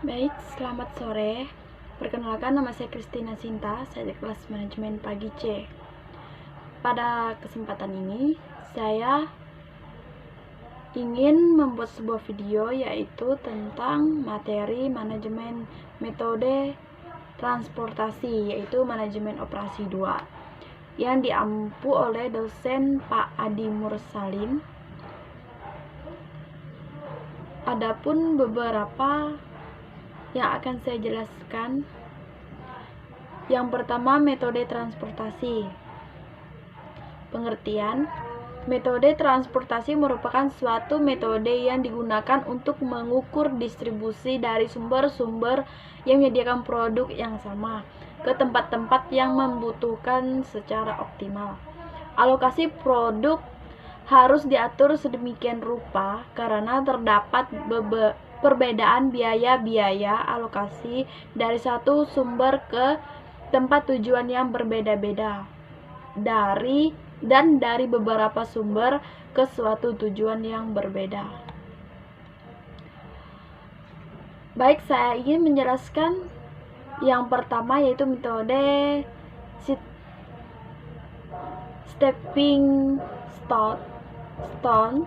Baik, selamat sore. Perkenalkan, nama saya Christina Sinta, saya di kelas manajemen pagi C. Pada kesempatan ini, saya ingin membuat sebuah video yaitu tentang materi manajemen metode transportasi, yaitu manajemen operasi 2, yang diampu oleh dosen Pak Adi Mursalin. Adapun beberapa yang akan saya jelaskan. Yang pertama, metode transportasi. Pengertian: metode transportasi merupakan suatu metode yang digunakan untuk mengukur distribusi dari sumber-sumber yang menyediakan produk yang sama ke tempat-tempat yang membutuhkan secara optimal. Alokasi produk harus diatur sedemikian rupa karena terdapat perbedaan biaya-biaya alokasi dari satu sumber ke tempat tujuan yang berbeda-beda dari beberapa sumber ke suatu tujuan yang berbeda. Baik, saya ingin menjelaskan yang pertama, yaitu metode stepping stone,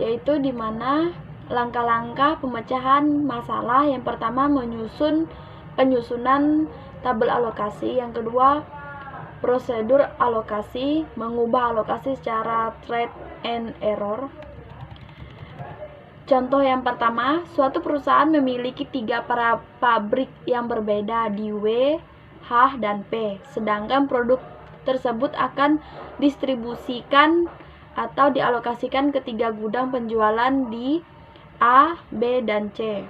yaitu di mana langkah-langkah pemecahan masalah. Yang pertama, penyusunan tabel alokasi. Yang kedua, prosedur alokasi, mengubah alokasi secara trial and error. Contoh yang pertama, suatu perusahaan memiliki 3 pabrik yang berbeda di W, H, dan P, sedangkan produk tersebut akan distribusikan atau dialokasikan ke 3 gudang penjualan di A, B, dan C.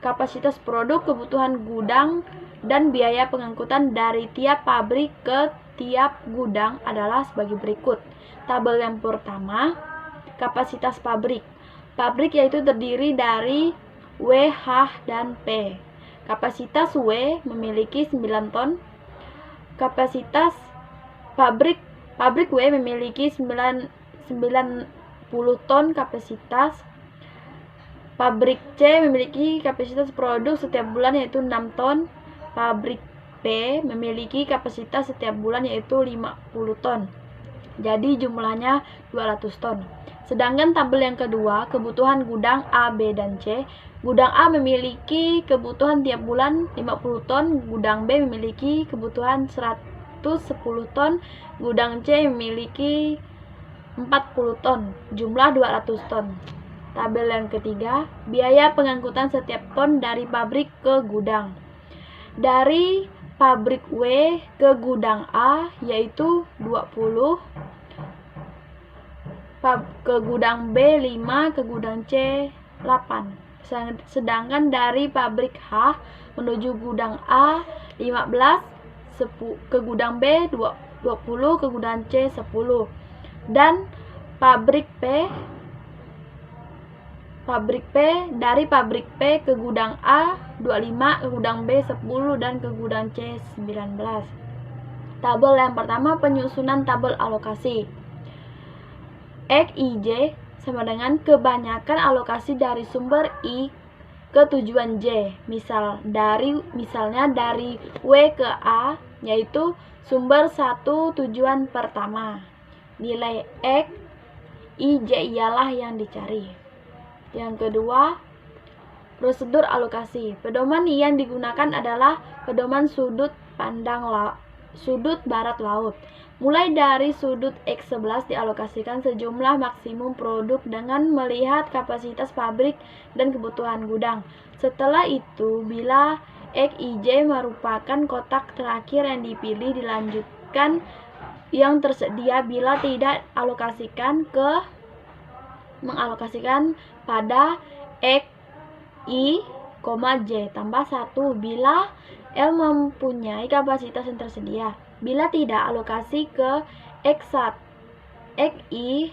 Kapasitas produk, kebutuhan gudang, dan biaya pengangkutan dari tiap pabrik ke tiap gudang adalah sebagai berikut. Tabel yang pertama, kapasitas pabrik. Pabrik yaitu terdiri dari W, H, dan P. Kapasitas W memiliki 9 ton. Kapasitas pabrik W memiliki 90 ton kapasitas. Pabrik C memiliki kapasitas produk setiap bulan yaitu 6 ton. Pabrik P memiliki kapasitas setiap bulan yaitu 50 ton. Jadi jumlahnya 200 ton. Sedangkan tabel yang kedua, kebutuhan gudang A, B, dan C. Gudang A memiliki kebutuhan tiap bulan 50 ton, gudang B memiliki kebutuhan 110 ton, gudang C memiliki 40 ton, jumlah 200 ton. Tabel yang ketiga, biaya pengangkutan setiap ton dari pabrik ke gudang. Dari pabrik W ke gudang A yaitu 20, ke gudang B 5, ke gudang C 8. Sedangkan dari pabrik H menuju gudang A 15, ke gudang B 20, ke gudang C 10. Dan pabrik P dari pabrik P ke gudang A 25, ke gudang B 10, dan ke gudang C 19. Tabel yang pertama, penyusunan tabel alokasi. X, Y, J sama dengan kebanyakan alokasi dari sumber I ke tujuan J. Misalnya dari W ke A, yaitu sumber 1 tujuan pertama. Nilai X, Y, J ialah yang dicari. Yang kedua, prosedur alokasi. Pedoman yang digunakan adalah pedoman sudut barat laut. Mulai dari sudut X11 dialokasikan sejumlah maksimum produk dengan melihat kapasitas pabrik dan kebutuhan gudang. Setelah itu, bila X, Y, J merupakan kotak terakhir yang dipilih, dilanjutkan yang tersedia. Bila tidak, mengalokasikan pada X, Y, J tambah 1 bila L mempunyai kapasitas yang tersedia. Bila tidak, alokasi ke X, Y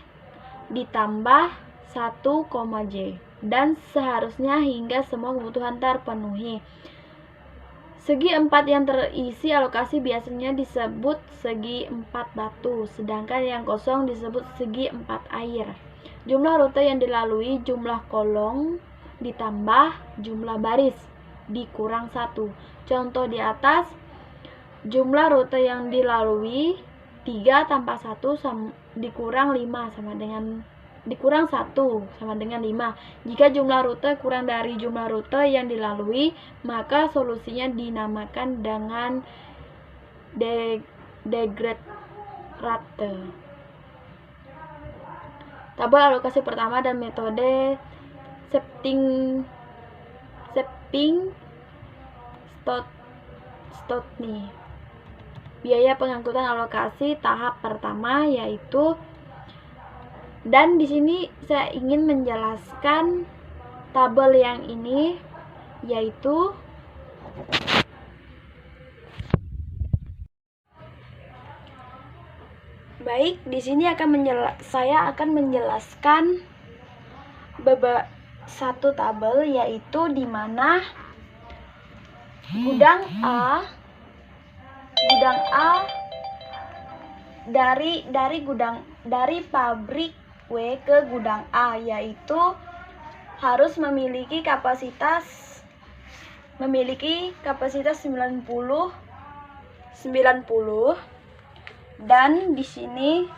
ditambah 1, J, dan seharusnya hingga semua kebutuhan terpenuhi. Segi 4 yang terisi alokasi biasanya disebut segi 4 batu, sedangkan yang kosong disebut segi 4 air. Jumlah rute yang dilalui, jumlah kolong ditambah jumlah baris dikurang 1. Contoh di atas, jumlah rute yang dilalui 3 tambah 1 dikurang 5 sama dengan dikurang 1 sama dengan 5. Jika jumlah rute kurang dari jumlah rute yang dilalui, maka solusinya dinamakan dengan degrade rate. Tabel alokasi pertama dan metode Shaping Stotny. Biaya pengangkutan alokasi tahap pertama yaitu, dan di sini saya ingin menjelaskan tabel yang ini yaitu baik, di sini saya akan menjelaskan satu tabel yaitu di mana gudang A dari pabrik W ke gudang A yaitu harus memiliki kapasitas 90 dan di sini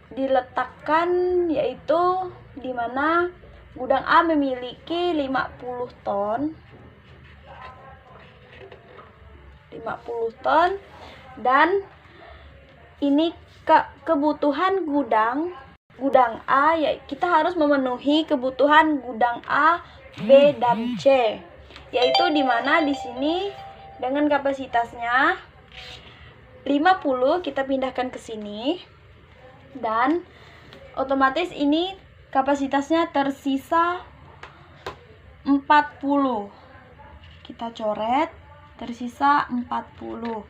diletakkan yaitu di mana gudang A memiliki 50 ton dan ini kebutuhan gudang A, ya kita harus memenuhi kebutuhan gudang A, B dan C, yaitu di mana di sini dengan kapasitasnya 50 kita pindahkan ke sini dan otomatis ini kapasitasnya tersisa 40. Kita coret, tersisa 40.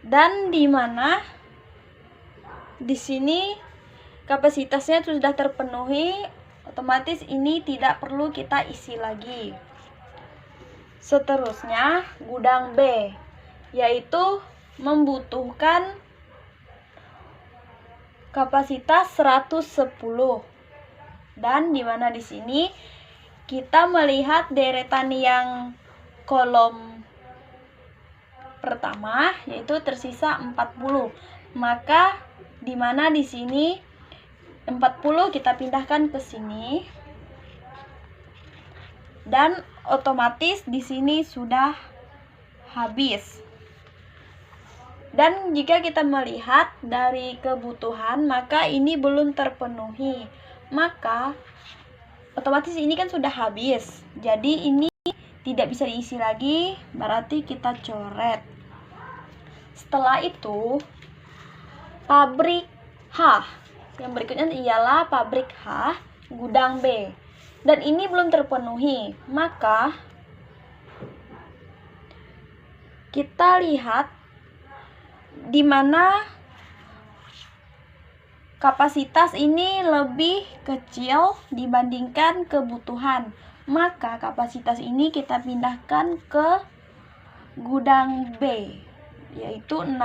Dan di mana di sini kapasitasnya sudah terpenuhi, otomatis ini tidak perlu kita isi lagi. Seterusnya gudang B yaitu membutuhkan kapasitas 110. Dan di mana di sini kita melihat deretan yang kolom pertama yaitu tersisa 40. Maka di mana di sini 40 kita pindahkan ke sini dan otomatis di sini sudah habis. Dan jika kita melihat dari kebutuhan, maka ini belum terpenuhi. Maka otomatis ini kan sudah habis. Jadi ini tidak bisa diisi lagi, berarti kita coret. Setelah itu pabrik H. Yang berikutnya ialah pabrik H, gudang B. Dan ini belum terpenuhi. Maka kita lihat di mana kapasitas ini lebih kecil dibandingkan kebutuhan. Maka kapasitas ini kita pindahkan ke gudang B yaitu 60.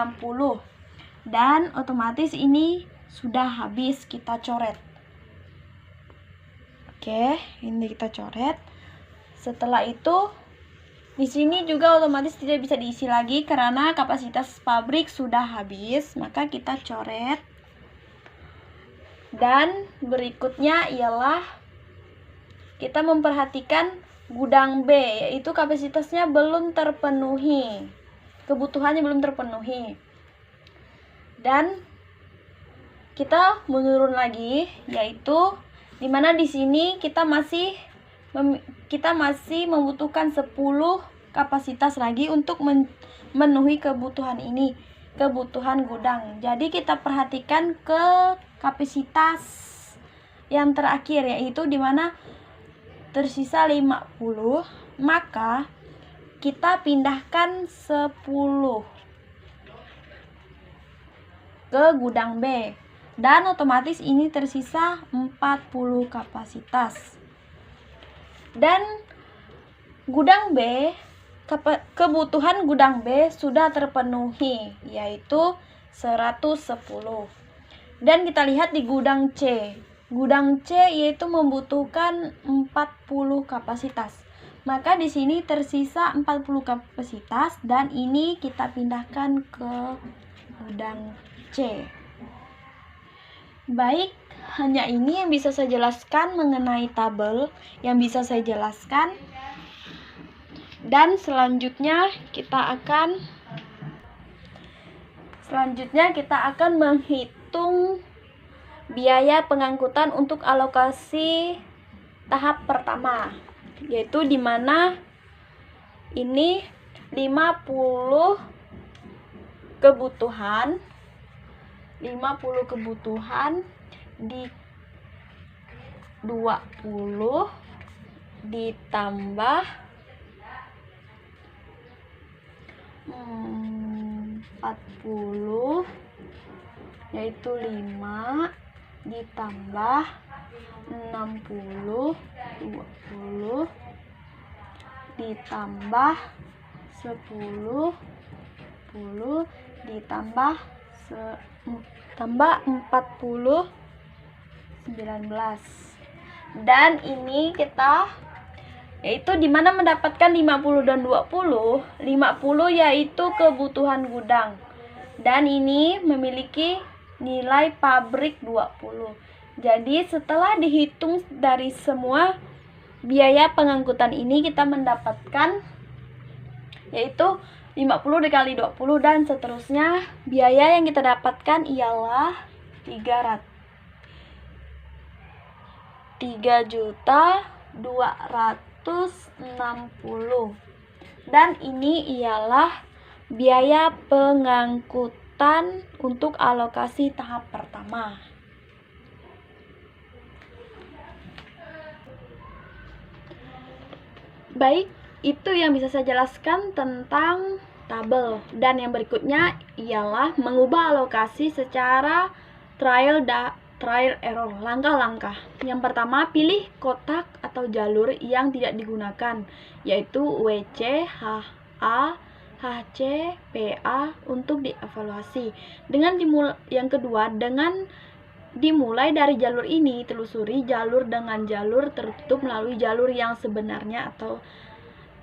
Dan otomatis ini sudah habis, kita coret. Oke, ini kita coret. Setelah itu di sini juga otomatis tidak bisa diisi lagi karena kapasitas pabrik sudah habis, maka kita coret. Dan berikutnya ialah kita memperhatikan gudang B, yaitu kapasitasnya belum terpenuhi, kebutuhannya belum terpenuhi. Dan kita menurun lagi, yaitu dimana di sini kita masih membutuhkan 10 kapasitas lagi untuk memenuhi kebutuhan ini, kebutuhan gudang. Jadi kita perhatikan ke kapasitas yang terakhir, yaitu dimana tersisa 50, maka kita pindahkan 10 ke gudang B dan otomatis ini tersisa 40 kapasitas. Dan gudang B, kebutuhan gudang B sudah terpenuhi yaitu 110. Dan kita lihat di gudang C. Gudang C yaitu membutuhkan 40 kapasitas. Maka di sini tersisa 40 kapasitas dan ini kita pindahkan ke gudang C. Baik, hanya ini yang bisa saya jelaskan mengenai tabel yang bisa saya jelaskan. Dan selanjutnya kita akan menghitung biaya pengangkutan untuk alokasi tahap pertama, yaitu di mana ini 50 kebutuhan di 20 ditambah 40 yaitu 5 ditambah 60 20 ditambah 10 ditambah 40 19. Dan ini kita yaitu dimana mendapatkan 50 dan 20. 50 yaitu kebutuhan gudang dan ini memiliki nilai pabrik 20. Jadi setelah dihitung dari semua biaya pengangkutan ini, kita mendapatkan yaitu 50 dikali 20 dan seterusnya. Biaya yang kita dapatkan ialah 3.260.000 dan ini ialah biaya pengangkutan untuk alokasi tahap pertama. Baik, itu yang bisa saya jelaskan tentang tabel. Dan yang berikutnya ialah mengubah alokasi secara trial error, langkah-langkah. Yang pertama, pilih kotak atau jalur yang tidak digunakan, yaitu WC, HA, HC, PA untuk dievaluasi. Yang kedua, dengan dimulai dari jalur ini, telusuri jalur dengan jalur tertutup melalui jalur yang sebenarnya atau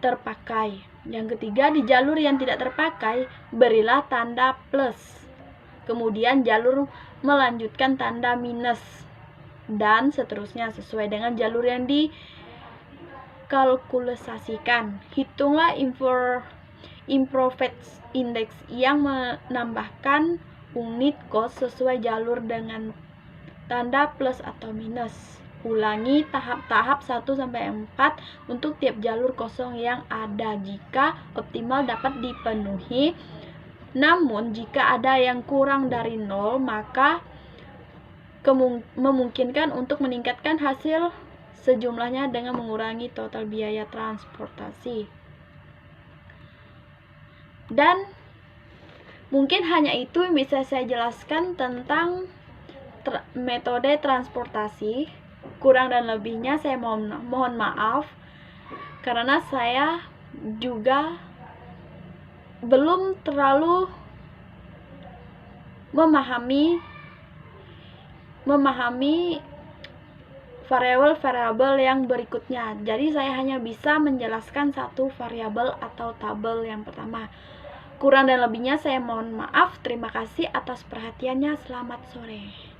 terpakai. Yang ketiga, di jalur yang tidak terpakai, berilah tanda plus. Kemudian jalur melanjutkan tanda minus dan seterusnya sesuai dengan jalur yang dikalkulasikan. Hitunglah improved index yang menambahkan unit cost sesuai jalur dengan tanda plus atau minus. Ulangi tahap-tahap 1-4 untuk tiap jalur kosong yang ada jika optimal dapat dipenuhi. Namun jika ada yang kurang dari 0, maka memungkinkan untuk meningkatkan hasil sejumlahnya dengan mengurangi total biaya transportasi. Dan mungkin hanya itu yang bisa saya jelaskan tentang metode transportasi. Kurang dan lebihnya saya mohon maaf karena saya juga belum terlalu memahami variabel-variabel yang berikutnya. Jadi saya hanya bisa menjelaskan satu variabel atau tabel yang pertama. Kurang dan lebihnya saya mohon maaf. Terima kasih atas perhatiannya. Selamat sore.